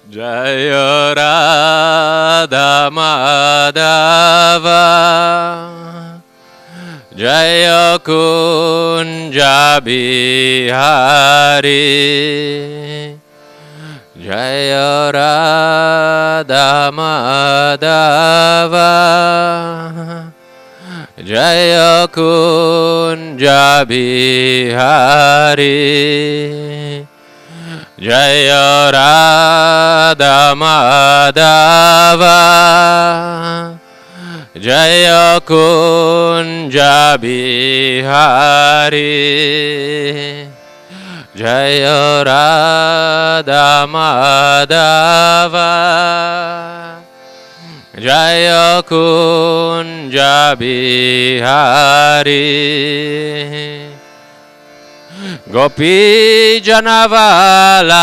Jaya Radha Madhava Jaya Kunja Bihari Jaya Radha Madhava Jaya Kunja Bihari Jaya Radha Madhava Jaya Kunja Bihari Jaya Radha Madhava Jaya Kunja Bihari Gopi Janavalabha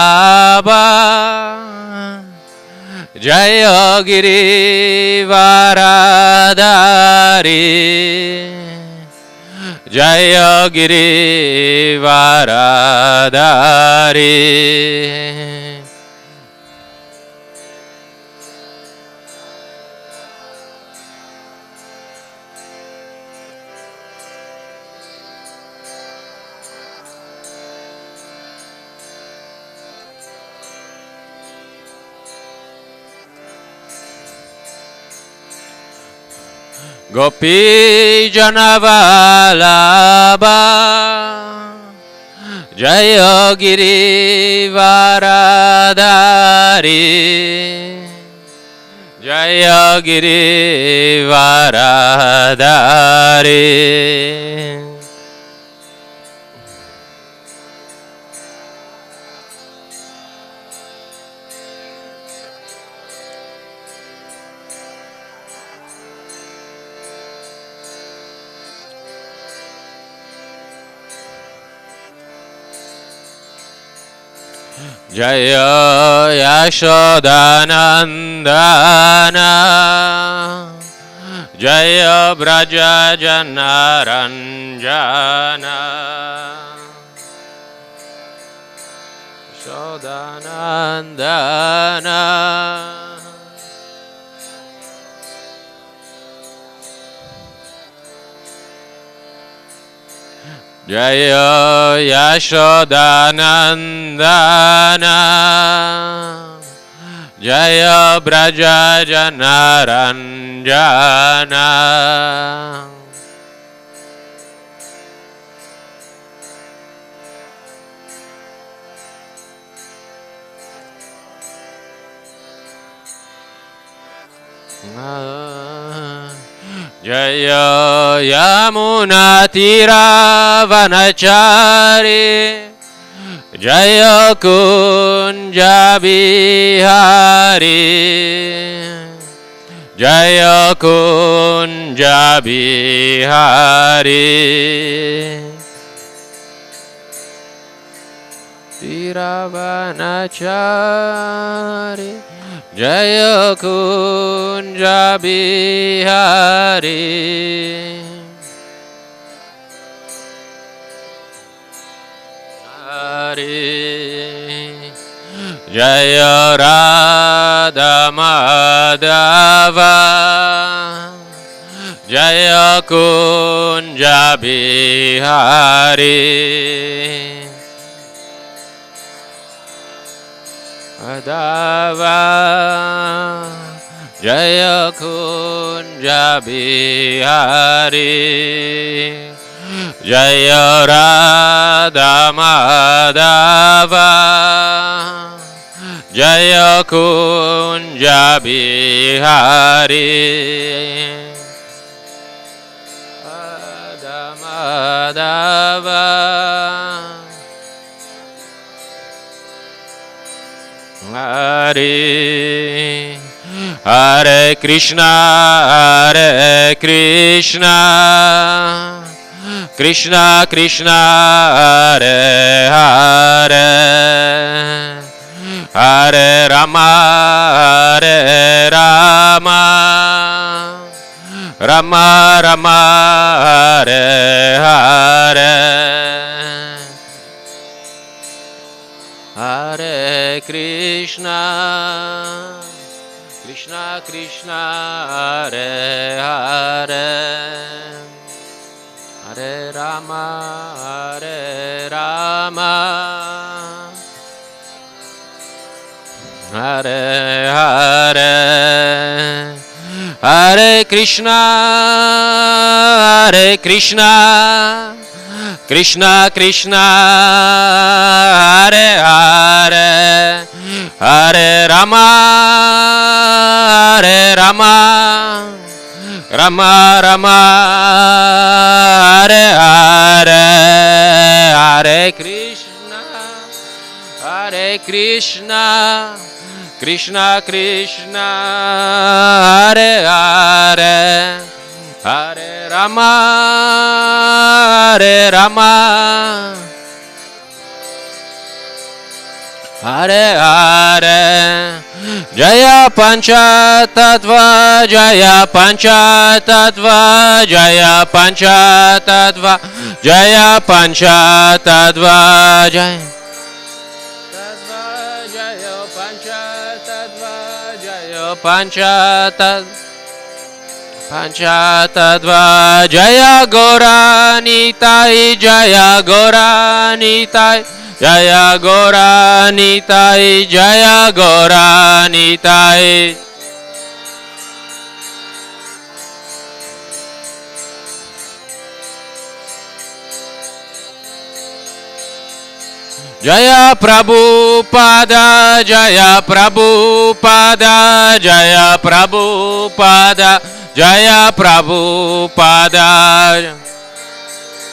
Jaya Giri Varadari Jaya Giri Varadari Gopi Janavalabha Jaya Giri Varadari Jaya Giri Varadari Jaya Yashodanandana Jaya Braja Janaranjana Yashodanandana Jaya Yashodanandana Jaya Braja Janaranjana Jaya Yamuna Tira Vanachari Jaya Kunja Bihari Jaya Kunja Bihari Tira Vanachari Jaya Kunja Bihari Hari Jaya Radha Madhava Jaya Kunja Bihari Madhava Jaya Kunja Bihari Jaya Radha Madhava Jaya Kunja Bihari Radha Madhava Hare Hare Krishna Hare Krishna Krishna Krishna Hare Hare hare-rama hare-rama Rama Rama Hare Hare Hare Krishna, Krishna Krishna, Hare Hare, Hare Rama, Hare Rama, Hare Hare, Hare Krishna, Hare Krishna, Krishna Krishna, Hare Hare, Hare Rama, Hare Rama, Rama Rama, Hare Hare, Hare Krishna, Hare Krishna, Krishna Krishna, Hare Hare, Hare Rama, Hare Rama, Hare Hare, Jaya Pancha Tattva, Jaya Pancha Tattva, Jaya Pancha Tattva, Jaya Pancha Tattva, Jaya Tattva, Jaya Pancha Tattva, Jaya Pancha Tattva. Panchatattva, Jaya Goranitai, Jaya Goranitai, Jaya Goranitai, Jaya Goranitai. Jaya Prabhupada, Jaya Prabhupada, Jaya Prabhupada, Jaya Prabhupada,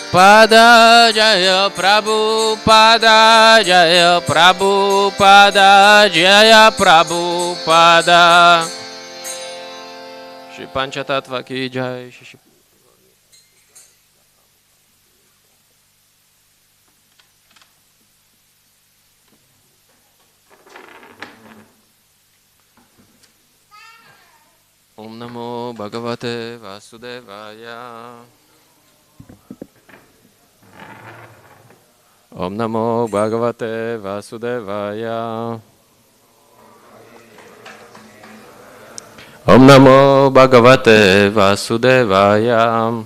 Pada, Jaya Prabhupada, Jaya Prabhupada, Jaya Prabhupada. Shri Panchatattva ki jai. Om Namo Bhagavate Vasudevaya. Om Namo Bhagavate Vasudevaya. Om Namo Bhagavate Vasudevaya.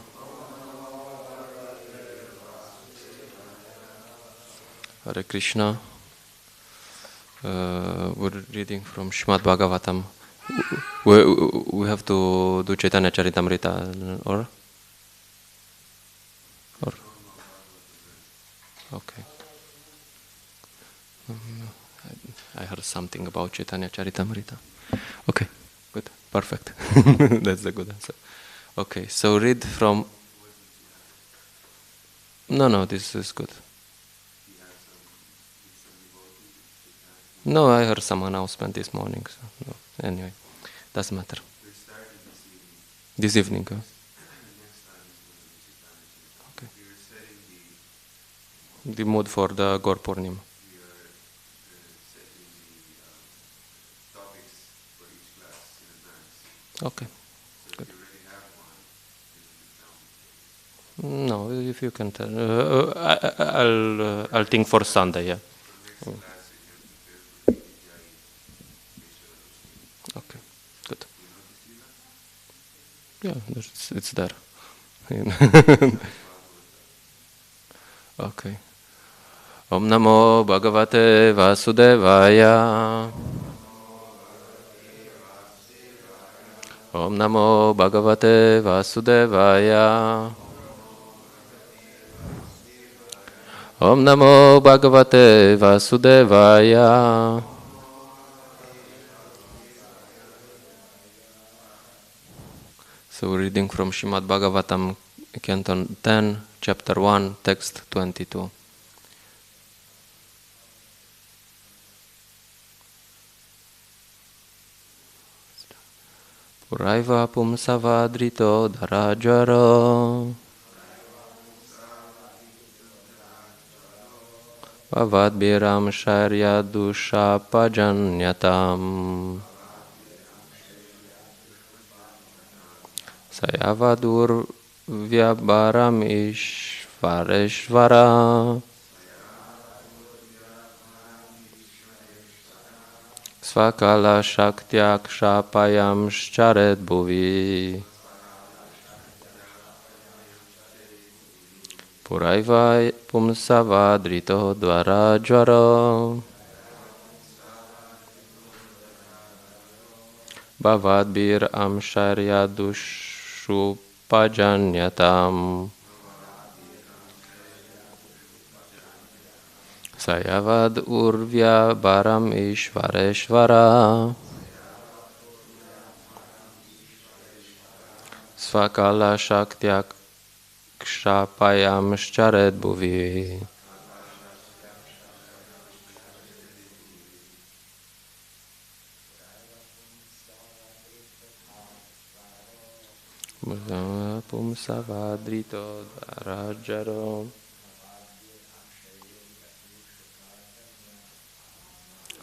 Hare Krishna. We're reading from Srimad Bhagavatam. We have to do Chaitanya Charitamrita, or? Okay. I heard something about Chaitanya Charitamrita. Okay, good, perfect. That's a good answer. Okay, so read from... No, this is good. No, I heard some announcement this morning, so no. Anyway, doesn't matter. This evening, huh? Okay. The mood for the Gaur Purnima. Okay, good. No, if you can tell, I'll think for Sunday. Yeah. Okay, good. Yeah, it's there. Okay. Om Namo Bhagavate Vasudevaya. Om Namo Bhagavate Vasudevaya. Om Namo Bhagavate Vasudevaya. So we're reading from Srimad Bhagavatam, Canton 10, Chapter 1, Text 22. Puraiva pumsavadrito dharajaro Bhavad biram sharya dusha pajanyatam Sayavadur vyabaram ishvareshvara Svakala shaktya kshapayam sharet bhuvi. Puraiva pumsavadrito dvarajvaro. Bhavadbir amsharya dushu pajanyatam. Sayavad urvya baram ishvareshvara. Svakala shaktya kshapayam sharet bhuvi. Pumsavadrito dvarajaro.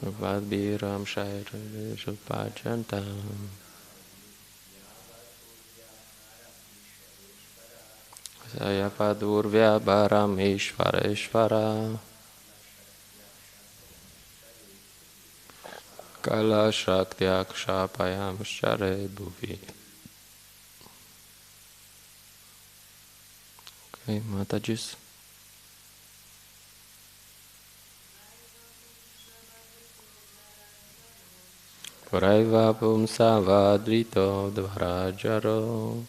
Vadbiram shairupajantam. Sayapadurvya baram ishvareshvara. Kala shaktya kshapayam sharet bhuvi. Okay, Matajis. Puraiva pumsavadrito dvarajaro.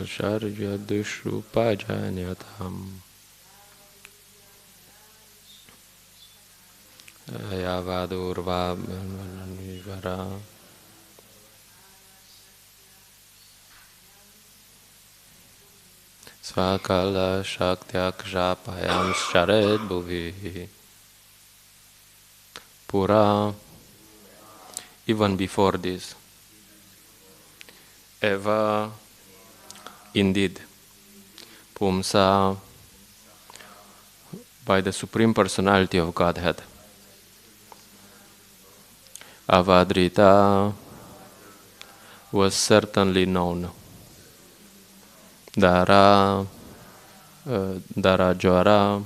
Sharja dushu pajanyatam. Yavadurva nivara. Svakala shaktya kshapayam sharet bhuvi. Pura, even before this, Eva, indeed, Pumsa, by the Supreme Personality of Godhead, Avadrita was certainly known. Darajvara,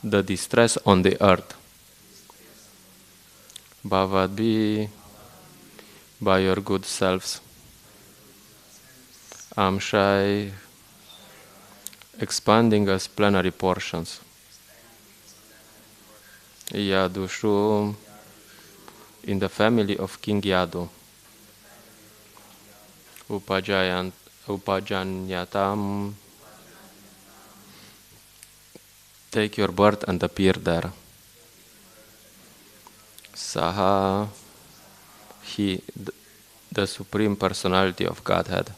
the distress on the earth. Bhavadbi, by your good selves. Amshai, expanding as plenary portions. Yadushu, in the family of King Yadu. Upajanyatam, take your birth and appear there. Saha, he, the Supreme Personality of Godhead.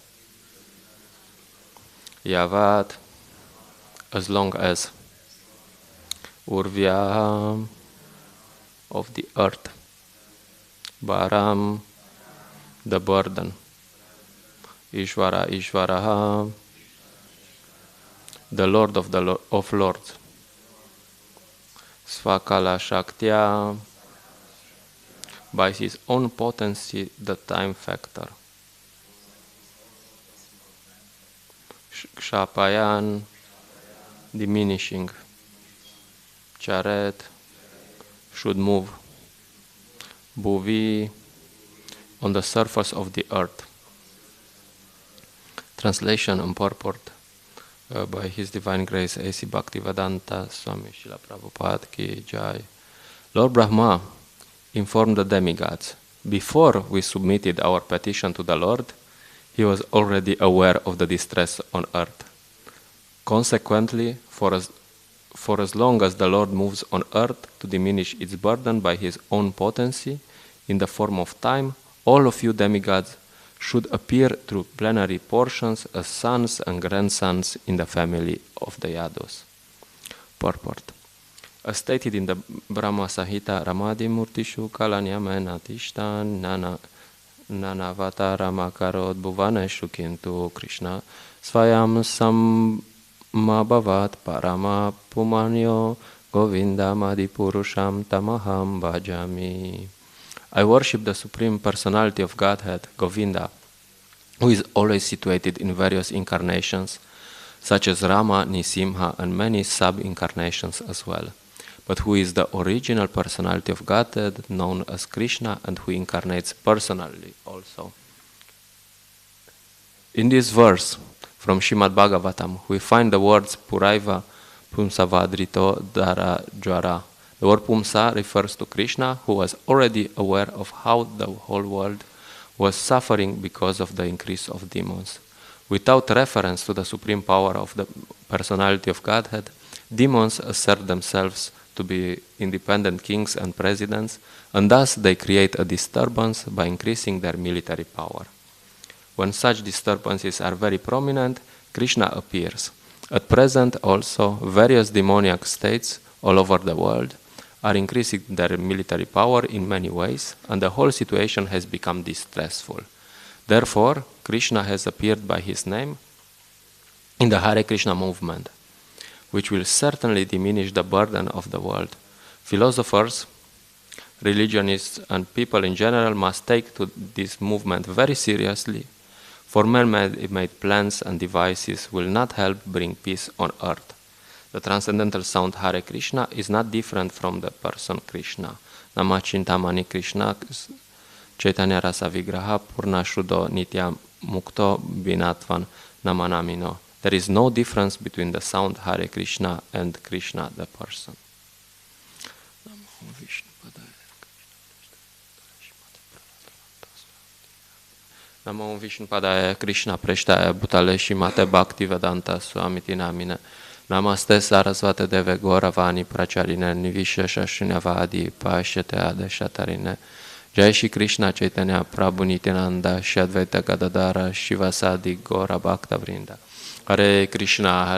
Yavat, as long as. Urvya, of the earth. Baram, the burden. Ishvaraha, the Lord of Lords. Svakala Shaktya, by his own potency, the time factor. Kshapayan, diminishing. Charet, should move. Bhuvi, on the surface of the earth. Translation and purport by His Divine Grace A.C. Bhaktivedanta Swami Srila Prabhupada Ki Jai. Lord Brahma informed the demigods. Before we submitted our petition to the Lord, he was already aware of the distress on earth. Consequently, for as long as the Lord moves on earth to diminish its burden by his own potency, in the form of time, all of you demigods should appear through plenary portions as sons and grandsons in the family of the Yadus. Purport. As stated in the Brahma Sahita Ramadi Murtishu Kalanyamena Tishtan Nanavata Ramakarod Bhuvaneshu Kintu Krishna Svayam Samabhavat Parama Pumanyo Govinda Madipurusham Tamaham Bhajami. I worship the Supreme Personality of Godhead, Govinda, who is always situated in various incarnations, such as Rama, Nisimha, and many sub-incarnations as well, but who is the original personality of Godhead, known as Krishna, and who incarnates personally also. In this verse from Srimad Bhagavatam, we find the words Puraiva Pumsavadrito Dara Jwara. The word Pumsa refers to Krishna, who was already aware of how the whole world was suffering because of the increase of demons. Without reference to the supreme power of the personality of Godhead, demons assert themselves to be independent kings and presidents, and thus they create a disturbance by increasing their military power. When such disturbances are very prominent, Krishna appears. At present also, various demoniac states all over the world are increasing their military power in many ways, and the whole situation has become distressful. Therefore, Krishna has appeared by his name in the Hare Krishna movement, which will certainly diminish the burden of the world. Philosophers, religionists, and people in general must take to this movement very seriously, for man-made plans and devices will not help bring peace on earth. The transcendental sound Hare Krishna is not different from the person Krishna. Nama Chintamani Krishna Chaitanya Rasa Vigraha Purna Shuddho Nitya Mukto Binatvan Namanamino. There is no difference between the sound Hare Krishna and Krishna, the person. Namo Vishnupadaya Krishna Preshtaya Bhutale Shimate Bhakti Vedanta Swamiti Namine. Namaste Sarasvate Deve Gauravani Pracharine Nivishesha Srinavadi Pashyate Adeshatarine. Jai Shri Krishna Chaitanya Prabhu Nityananda Shadvaita Gadadara Shivasadi Gaura Bhakta Vrinda. Hare Krishna,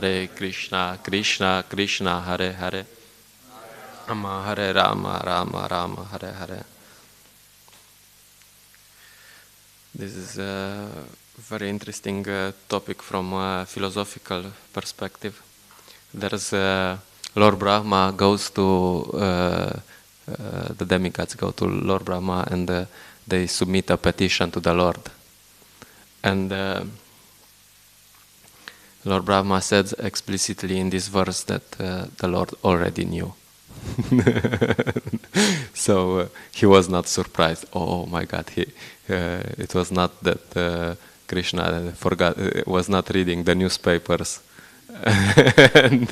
Krishna Krishna, Hare Hare, Rama Hare Rama, Rama Rama, Hare Hare. This is a very interesting topic from a philosophical perspective. There's Lord Brahma goes to the demigods go to Lord Brahma and they submit a petition to the Lord. And Lord Brahma said explicitly in this verse that the Lord already knew. So he was not surprised. Oh my God, it was not that Krishna was not reading the newspapers. And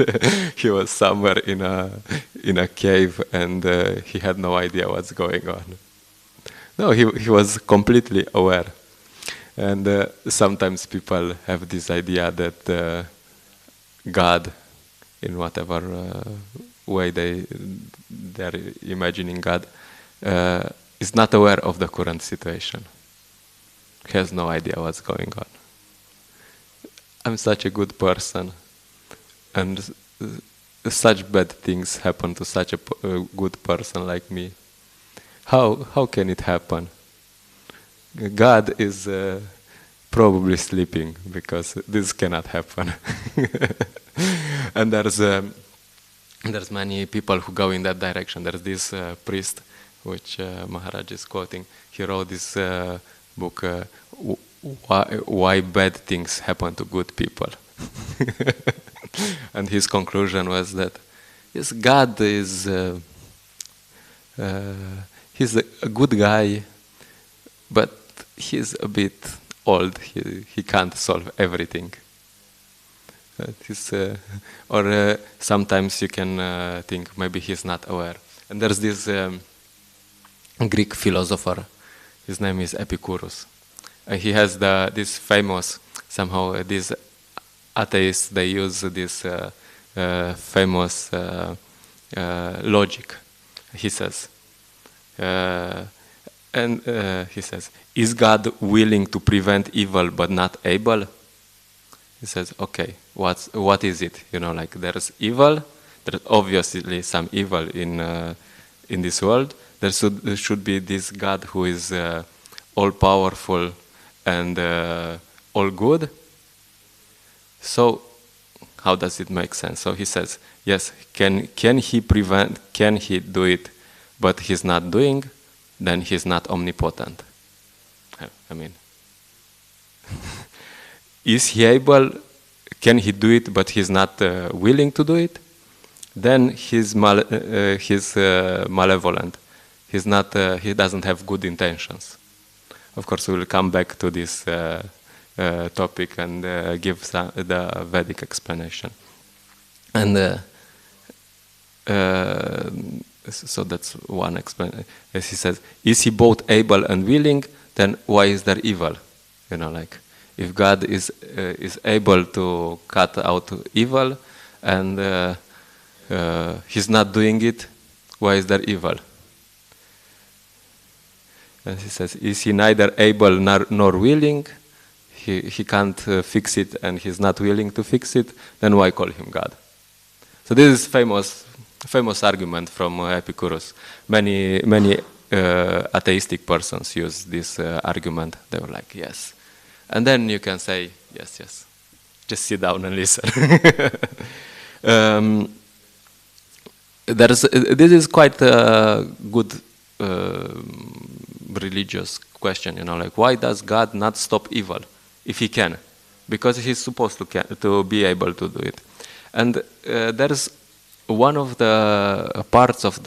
he was somewhere in a cave and he had no idea what's going on. No, he was completely aware. And sometimes people have this idea that God, in whatever way they're imagining God, is not aware of the current situation. He has no idea what's going on. I'm such a good person, and such bad things happen to such a good person like me. How can it happen? God is probably sleeping because this cannot happen. And there's many people who go in that direction. There's this priest, which Maharaj is quoting. He wrote this book, Why Bad Things Happen to Good People. And his conclusion was that yes, God is he's a good guy, but he's a bit old. He can't solve everything. Or sometimes you can think maybe he's not aware. And there's this Greek philosopher. His name is Epicurus. He has this famous, somehow these atheists, they use this famous logic. He says, he says, is God willing to prevent evil but not able? He says, okay, what is it? Like there's evil. There's obviously some evil in this world. There should be this God who is all powerful and all good. So how does it make sense? So he says, yes, can he prevent? Can he do it? But he's not doing. Then he's not omnipotent. I mean, is he able? can he do it, but he's not willing to do it, then he's malevolent. He's not. He doesn't have good intentions. Of course, we will come back to this topic and give the Vedic explanation. And so that's one explanation. As he says, is he both able and willing? Then why is there evil? You know, like if God is able to cut out evil, and he's not doing it, why is there evil? And he says, is he neither able nor willing? He can't fix it, and he's not willing to fix it. Then why call him God? So this is famous argument from Epicurus. Many atheistic persons use this argument. They were like, yes, and then you can say, yes. Just sit down and listen. This is quite a good religious question, you know, like why does God not stop evil if he can? Because he's supposed to be able to do it. And there's one of the parts of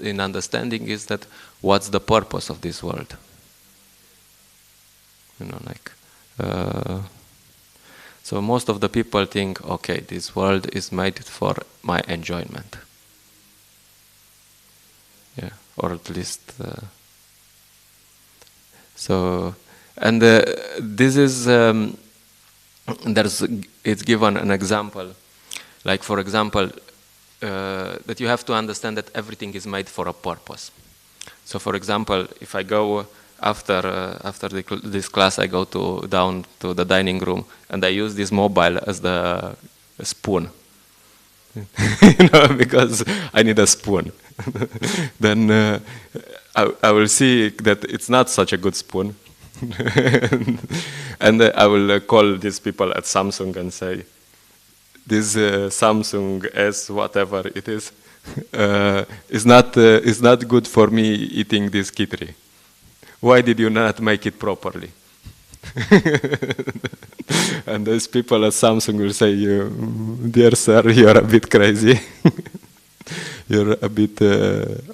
in understanding is that what's the purpose of this world? You know, like so most of the people think, okay, this world is made for my enjoyment. Yeah, or at least so, and this is it's given an example, like for example, that you have to understand that everything is made for a purpose. So, for example, if I go after this class, I go down to the dining room and I use this mobile as the spoon, you know, because I need a spoon. Then I will see that it's not such a good spoon. And I will call these people at Samsung and say, this Samsung S whatever it is not good for me eating this kitri. Why did you not make it properly? And those people at Samsung will say, dear sir, you're a bit crazy. You're a bit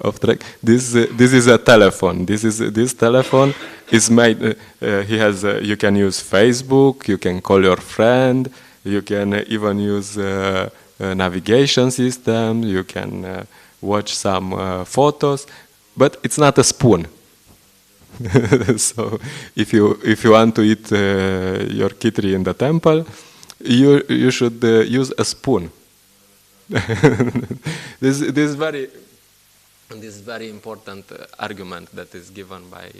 off track. This is a telephone. This telephone is made. You can use Facebook. You can call your friend. You can even use a navigation system. You can watch some photos, but it's not a spoon. So if you want to eat your kitri in the temple, you should use a spoon. This is very important argument that is given by.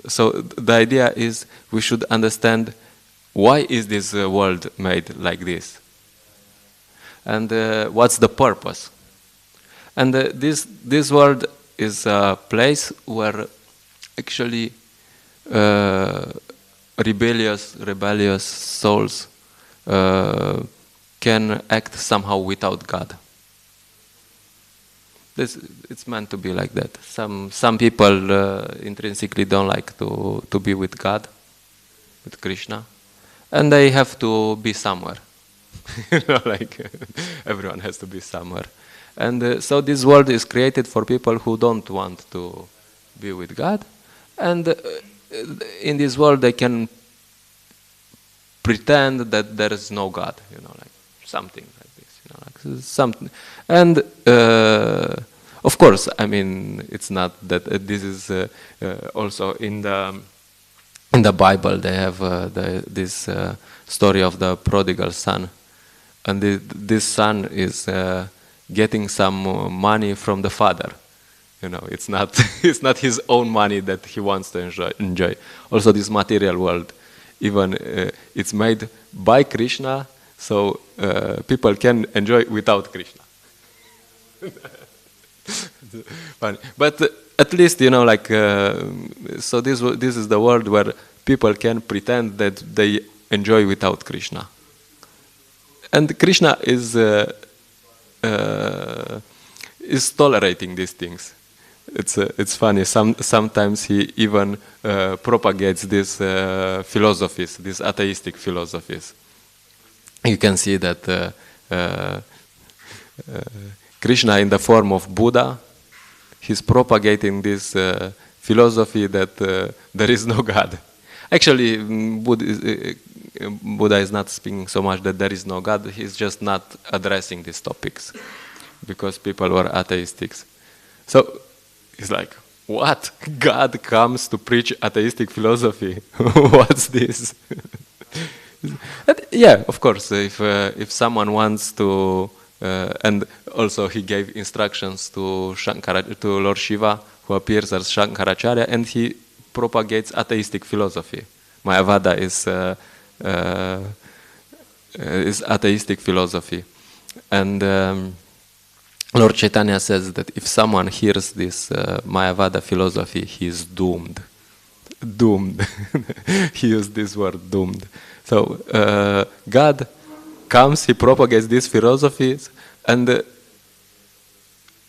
So the idea is we should understand why is this world made like this, and what's the purpose. And this world is a place where actually rebellious souls can act somehow without God. It's meant to be like that. Some people intrinsically don't like to be with God, with Krishna, and they have to be somewhere. You know, like everyone has to be somewhere. And so this world is created for people who don't want to be with God, and in this world they can pretend that there is no God, you know, like something like this, you know, like something. And of course, I mean, it's not that this is also in the Bible. They have this story of the prodigal son, and this son is getting some money from the father. You know, it's not his own money that he wants to enjoy. Also, this material world, even it's made by Krishna, so people can enjoy without Krishna. Funny. But at least, you know, like so this is the world where people can pretend that they enjoy without Krishna, and Krishna is tolerating these things. it's funny. Sometimes he even propagates these philosophies, these atheistic philosophies. You can see that Krishna, in the form of Buddha, he's propagating this philosophy that there is no God. Actually, Buddha is not speaking so much that there is no God. He's just not addressing these topics because people were atheistics. So it's like, what? God comes to preach atheistic philosophy? What's this? Yeah, of course. If someone wants to, and also he gave instructions to Lord Shiva, who appears as Shankaracharya, and he propagates atheistic philosophy. Mayavada is atheistic philosophy, and Lord Chaitanya says that if someone hears this Mayavada philosophy, he is doomed. Doomed. He used this word, doomed. So God comes, he propagates these philosophies, and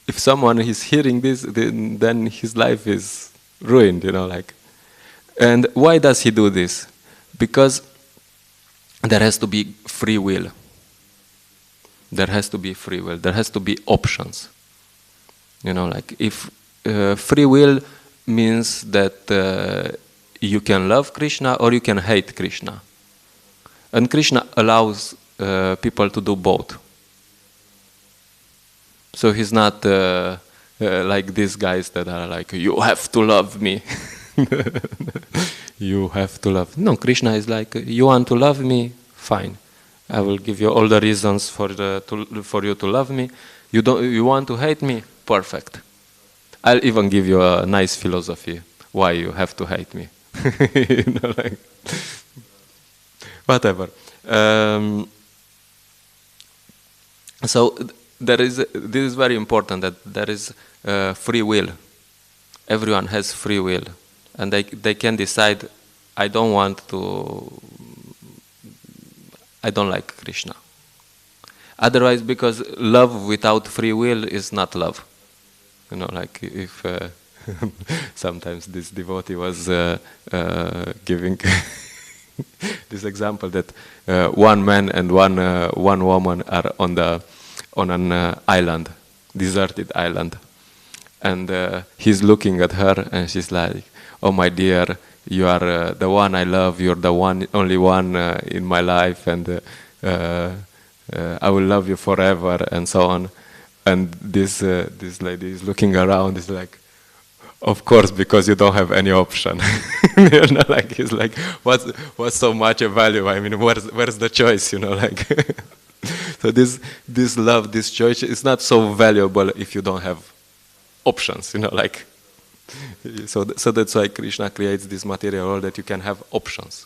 if someone is hearing this, then his life is ruined, And why does he do this? Because there has to be free will. There has to be free will. There has to be options. If free will means that you can love Krishna or you can hate Krishna. And Krishna allows people to do both. So he's not like these guys that are like, you have to love me. You have to love. No, Krishna is like, you want to love me? Fine. I will give you all the reasons for you to love me. You want to hate me? Perfect. I'll even give you a nice philosophy why you have to hate me. Whatever. So this is very important, that there is free will. Everyone has free will, and they can decide, I don't like Krishna. Otherwise, because love without free will is not love. If sometimes this devotee was giving this example that one man and one woman are on an island, deserted island, and he's looking at her, and she's like, "Oh, my dear, you are the one I love. You're the only one in my life, and I will love you forever," and so on. And this lady is looking around, is like, "Of course, because you don't have any option." He's like, what's so much a value? I mean, where's the choice? So this love, this choice is not so valuable if you don't have options. So that's why Krishna creates this material world, that you can have options.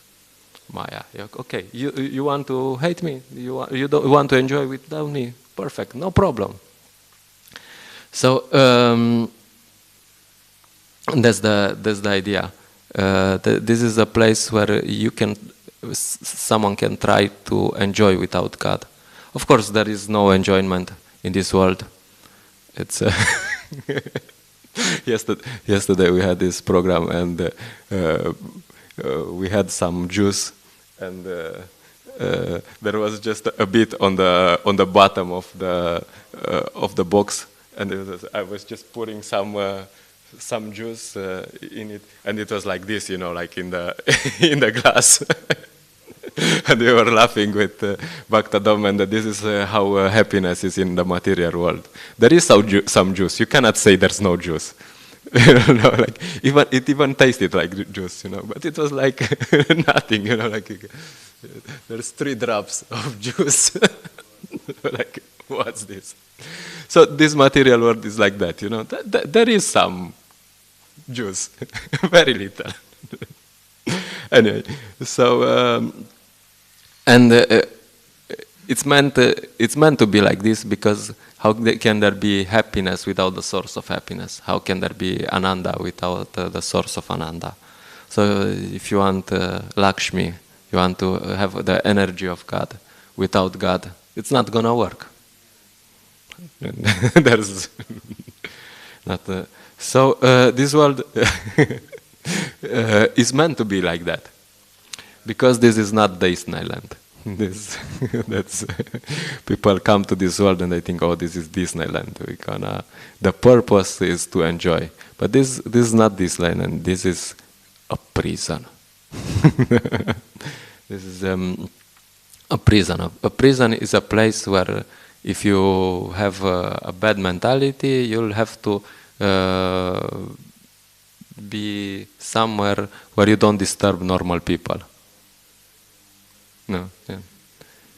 Maya, okay, you want to hate me? You don't want to enjoy without me? Perfect, no problem. So that's the idea. This is a place where someone can try to enjoy without God. Of course, there is no enjoyment in this world. It's yesterday we had this program, and we had some juice, and there was just a bit on the bottom of the box, and I was just putting some juice in it, and it was like this, like in the glass. And we were laughing with Bhaktadom, and this is how happiness is in the material world. There is some juice. You cannot say there's no juice. It even tasted like juice, but it was like nothing, there's 3 drops of juice. Like, what's this? So this material world is like that, there is some juice, very little. Anyway, so and it's meant to be like this, because how can there be happiness without the source of happiness? How can there be Ananda without the source of Ananda? So if you want Lakshmi, you want to have the energy of God. Without God, it's not gonna work. Not, this world is meant to be like that, because this is not Disneyland. That's people come to this world and they think, oh, this is Disneyland. The purpose is to enjoy, but this is not Disneyland. This is a prison. This is a prison. A prison is a place where, if you have a bad mentality, you'll have to be somewhere where you don't disturb normal people. No, yeah.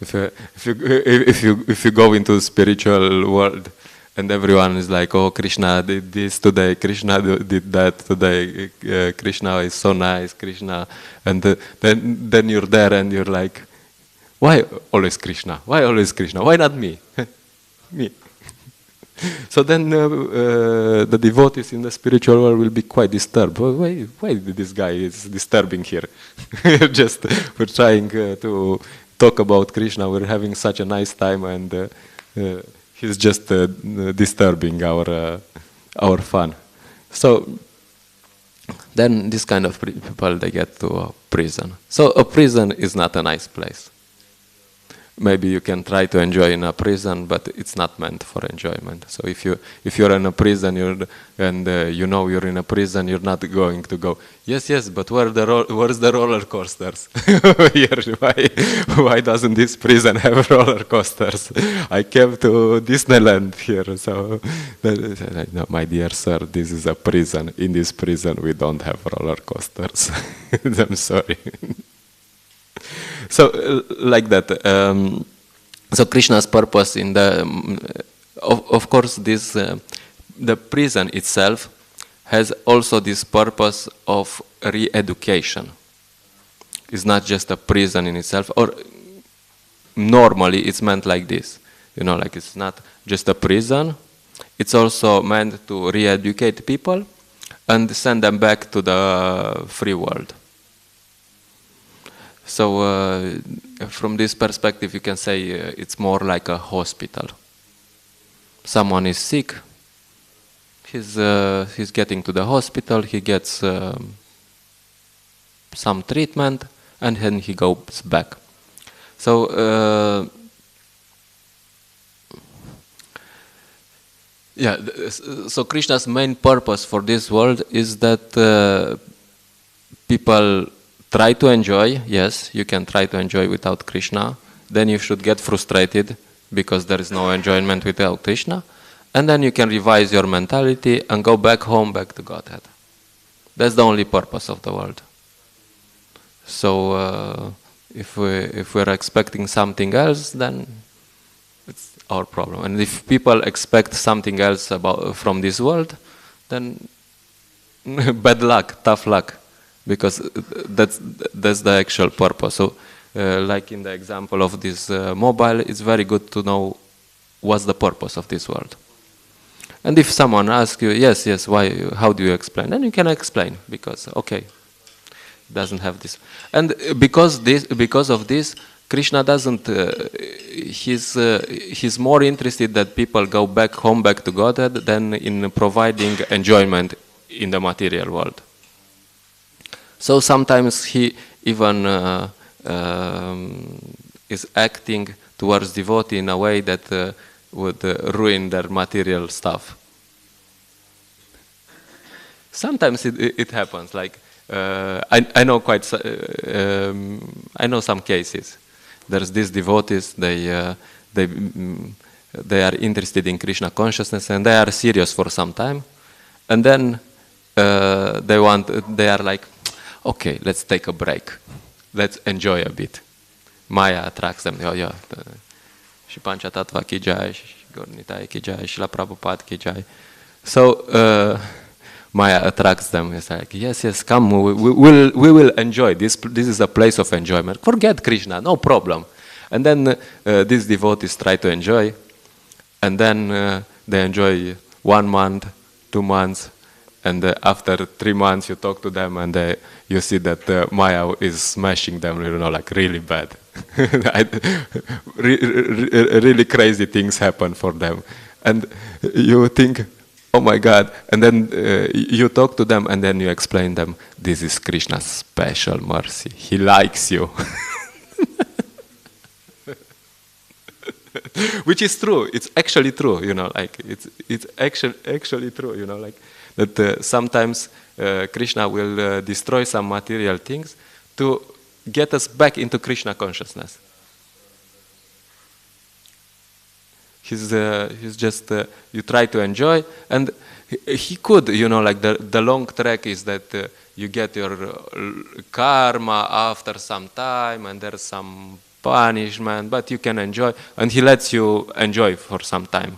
If you go into the spiritual world and everyone is like, oh, Krishna did this today, Krishna did that today, Krishna is so nice, Krishna, and then you're there and you're like, why always Krishna? Why always Krishna? Why not me? Me. So then the devotees in the spiritual world will be quite disturbed. Why this guy is disturbing here? We're trying to talk about Krishna. We're having such a nice time, and he's just disturbing our fun. So then this kind of people, they get to a prison. So a prison is not a nice place. Maybe you can try to enjoy in a prison, but it's not meant for enjoyment. So if you're in a prison, you know you're in a prison, you're not going to go, yes, but where's the roller coasters? Here, why doesn't this prison have roller coasters? I came to Disneyland here, so no, my dear sir, this is a prison. In this prison, we don't have roller coasters. I'm sorry. So like that. So Krishna's purpose in of course, this the prison itself has also this purpose of re-education. It's not just a prison in itself, or normally it's meant like this. Like it's not just a prison. It's also meant to re-educate people and send them back to the free world. So from this perspective, you can say it's more like a hospital. Someone is sick, he's getting to the hospital, he gets some treatment, and then he goes back. So so Krishna's main purpose for this world is that people try to enjoy. Yes, you can try to enjoy without Krishna. Then you should get frustrated because there is no enjoyment without Krishna. And then you can revise your mentality and go back home, back to Godhead. That's the only purpose of the world. So if we're expecting something else, then it's our problem. And if people expect something else from this world, then bad luck, tough luck. Because that's the actual purpose. So, like in the example of this mobile, it's very good to know what's the purpose of this world. And if someone asks you, yes, why? How do you explain? Then you can explain, because it doesn't have this. And because of this, Krishna doesn't. He's more interested that people go back home, back to Godhead, than in providing enjoyment in the material world. So sometimes he even is acting towards devotee in a way that would ruin their material stuff. Sometimes it happens. Like I know I know some cases. There's these devotees. They are interested in Krishna consciousness and they are serious for some time, and then they are like, okay, let's take a break. Let's enjoy a bit. Maya attracts them. Și Panchatattva ki jai, și Gaura ki jai, și la Prabhupada ki jai. So Maya attracts them. It's like, yes, come. We will enjoy. This is a place of enjoyment. Forget Krishna, no problem. And then these devotees try to enjoy, and then they enjoy 1 month, 2 months. And after 3 months, you talk to them, and you see that Maya is smashing them, like really bad. Really crazy things happen for them, and you think, oh my God. And then you talk to them and then you explain them, this is Krishna's special mercy. He likes you. Which is true. It's actually true, like it's actually true, like that sometimes Krishna will destroy some material things to get us back into Krishna consciousness. He's just, you try to enjoy, and he could, like the long track is that you get your karma after some time, and there's some punishment, but you can enjoy, and he lets you enjoy for some time.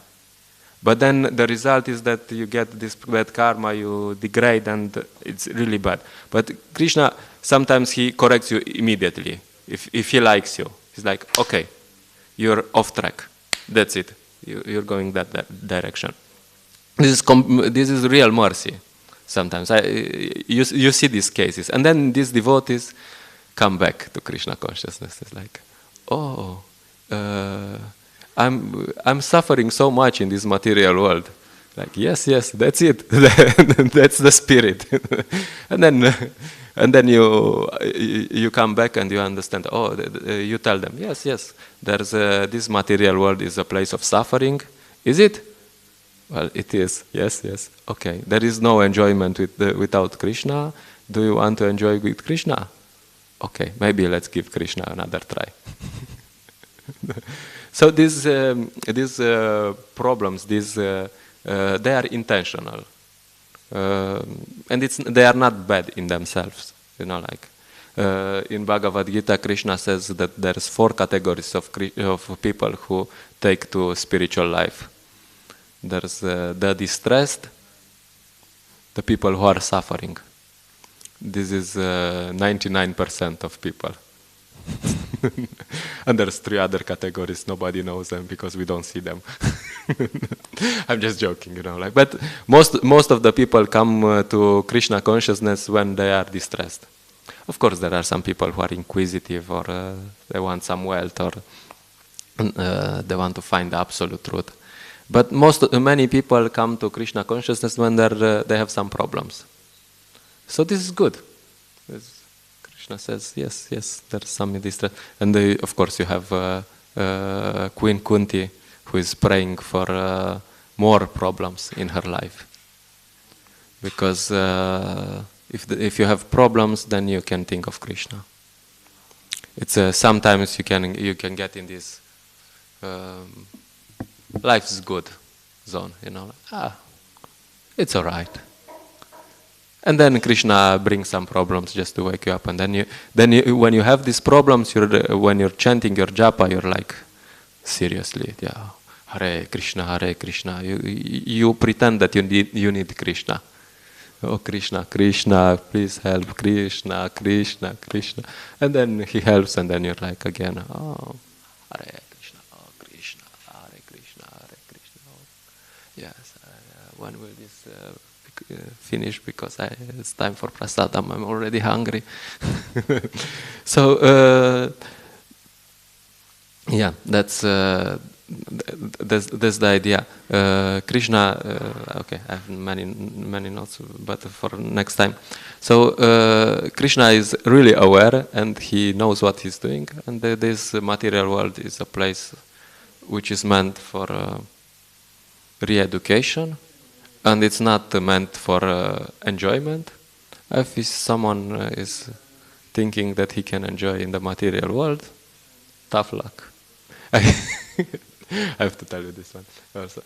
But then the result is that you get this bad karma, you degrade, and it's really bad. But Krishna, sometimes he corrects you immediately. If he likes you, he's like, okay, you're off track. That's it. You're going that direction. This is real mercy. Sometimes you see these cases, and then these devotees come back to Krishna consciousness. It's like, oh, I'm suffering so much in this material world. Like, yes, that's it. That's the spirit. and then you come back and you understand. Oh, you tell them, yes. There's this material world is a place of suffering. Is it? Well, it is. Yes. Okay. There is no enjoyment without Krishna. Do you want to enjoy with Krishna? Okay, maybe let's give Krishna another try. So these problems, they are intentional, and they are not bad in themselves. Like in Bhagavad Gita, Krishna says that there's 4 categories of people who take to spiritual life. There's the distressed, the people who are suffering. This is 99% of people. And there's 3 other categories. Nobody knows them because we don't see them. I'm just joking, like. But most of the people come to Krishna consciousness when they are distressed. Of course, there are some people who are inquisitive, or they want some wealth, or they want to find the absolute truth. But many people come to Krishna consciousness when they have some problems. So this is good. Krishna says, yes, there's some distress. And of course you have Queen Kunti, who is praying for more problems in her life. Because if you have problems, then you can think of Krishna. It's sometimes you can get in this life's good zone, it's all right. And then Krishna brings some problems just to wake you up. And then when you have these problems, when you're chanting your japa, you're like, seriously, Hare Krishna, Hare Krishna. You pretend that you need Krishna. Oh, Krishna, please help, Krishna. And then he helps, and then you're like again, oh, Hare Krishna, oh, Krishna, Hare Krishna, Hare Krishna. Oh. Yes, when will this finish, because it's time for prasadam. I'm already hungry. So that's the idea. Krishna. Okay, I have many notes, but for next time. So Krishna is really aware, and he knows what he's doing. And this material world is a place which is meant for re-education. And it's not meant for enjoyment. If someone is thinking that he can enjoy in the material world, tough luck. I have to tell you this one. Also,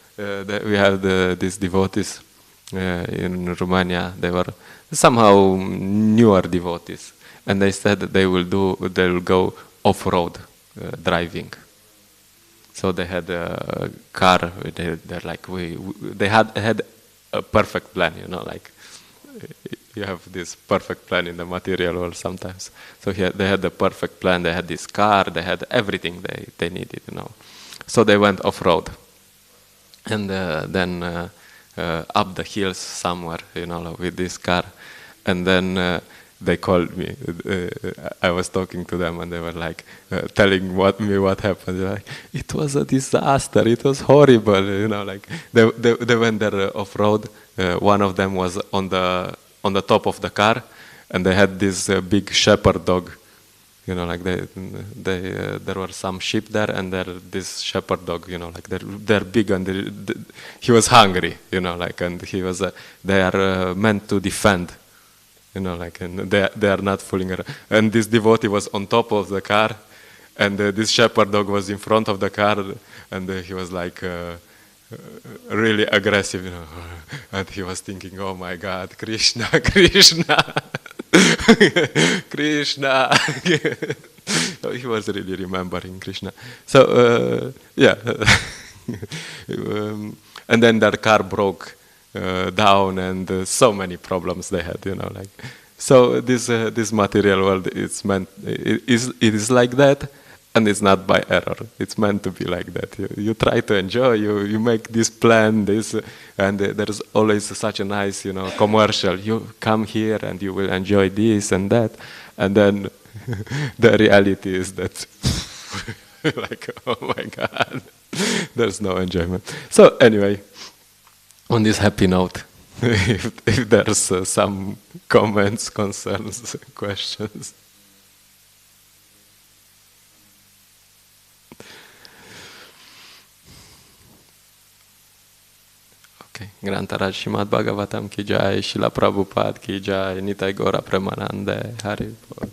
we have these devotees in Romania. They were somehow newer devotees, and they said that they will go off-road driving. So they had a car. They're like they had a perfect plan, like you have this perfect plan in the material world sometimes. So they had the perfect plan. They had this car. They had everything they needed, So they went off-road, and then up the hills somewhere, with this car, and then they called me. I was talking to them, and they were like telling me what happened. They're like, it was a disaster. It was horrible. Like they went there off road. One of them was on the top of the car, and they had this big shepherd dog. Like there were some sheep there, and this shepherd dog. Like they're big, and he was hungry. And he was. They are meant to defend. And they are not fooling around. And this devotee was on top of the car, and this shepherd dog was in front of the car, and he was like really aggressive, And he was thinking, "Oh my God, Krishna, Krishna, Krishna." So he was really remembering Krishna. So yeah, and then their car broke down, and so many problems they had, So this material world, it is like that, and it's not by error. It's meant to be like that. You try to enjoy. You make this plan, and there's always such a nice, commercial. You come here and you will enjoy this and that, and then the reality is that, like, oh my God, there's no enjoyment. So anyway. On this happy note, if there's some comments, concerns, questions. Okay. Grantaraj Srimad Bhagavatam ki jai, Srila Prabhupada ki jai, Nitai Gaura Premanande, Hari Bol.